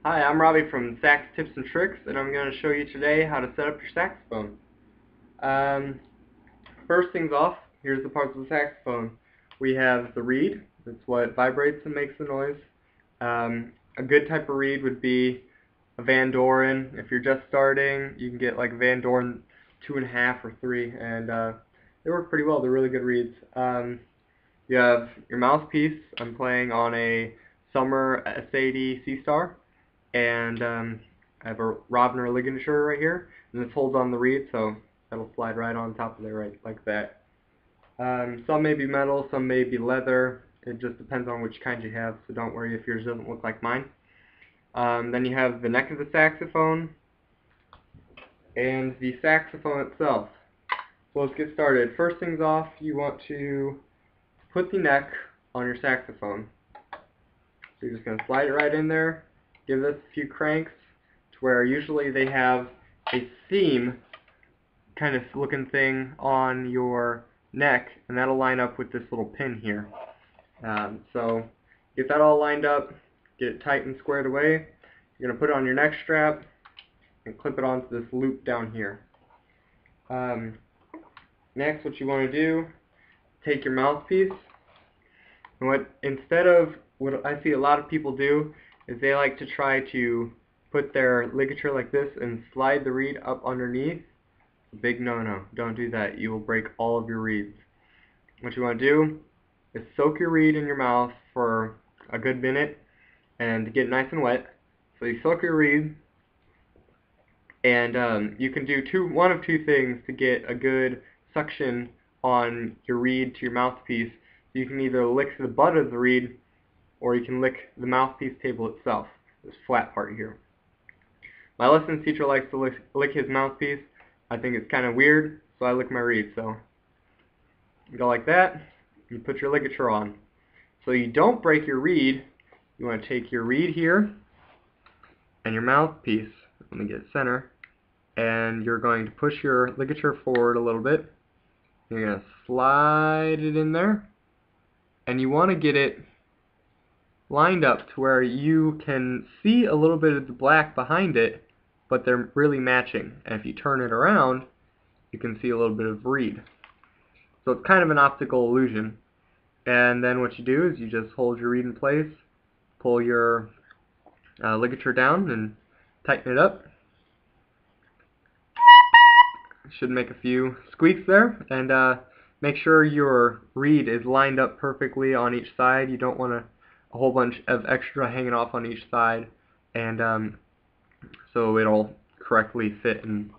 Hi, I'm Robbie from Sax Tips and Tricks, and I'm going to show you today how to set up your saxophone. Um, First things off, here's the parts of the saxophone. We have the reed. That's what vibrates and makes the noise. A good type of reed would be a Van Doren. If you're just starting, you can get like a Van Doren 2.5 or 3, and they work pretty well. They're really good reeds. You have your mouthpiece. I'm playing on a Summer S80 C-Star, and I have a Robner ligature right here, and this holds on the reed, so that'll slide right on top of there, right like that. Some may be metal, some may be leather. It just depends on which kind you have, so don't worry if yours doesn't look like mine. Then you have the neck of the saxophone and the saxophone itself. So let's get started. First things off, you want to put the neck on your saxophone. So you're just going to slide it right in there, give this a few cranks, to where usually they have a seam kind of looking thing on your neck, and that'll line up with this little pin here. So get that all lined up, get it tight and squared away. You're going to put it on your neck strap and clip it onto this loop down here. Next, what you want to do, take your mouthpiece, and instead of what I see a lot of people do is they like to try to put their ligature like this and slide the reed up underneath. Big no-no. Don't do that. You will break all of your reeds. What you want to do is soak your reed in your mouth for a good minute and get it nice and wet. So you soak your reed, and you can do one of two things to get a good suction on your reed to your mouthpiece. You can either lick the butt of the reed, or you can lick the mouthpiece table itself, this flat part here. My lessons teacher likes to lick his mouthpiece. I think it's kind of weird, so I lick my reed. So you go like that, you put your ligature on. So you don't break your reed, you want to take your reed here and your mouthpiece, let me get it center, and you're going to push your ligature forward a little bit. You're going to slide it in there, and you want to get it lined up to where you can see a little bit of the black behind it, but they're really matching. And if you turn it around, you can see a little bit of reed. So it's kind of an optical illusion. And then what you do is you just hold your reed in place, pull your ligature down, and tighten it up. Should make a few squeaks there, and make sure your reed is lined up perfectly on each side. You don't want a whole bunch of extra hanging off on each side, and so it'll correctly fit and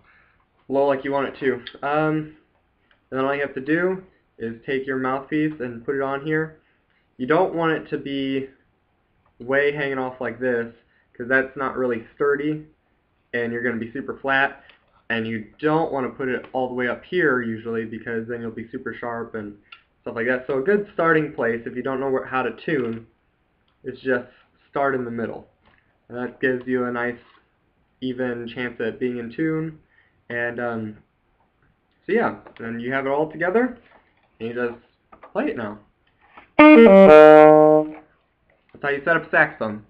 blow like you want it to. And then all you have to do is take your mouthpiece and put it on here. You don't want it to be way hanging off like this, because that's not really sturdy and you're going to be super flat. And you don't want to put it all the way up here usually, because then you'll be super sharp and stuff like that. So a good starting place, if you don't know how to tune, is just start in the middle. And that gives you a nice even chance at being in tune. And so yeah, then you have it all together, and you just play it now. That's how you set up a saxophone.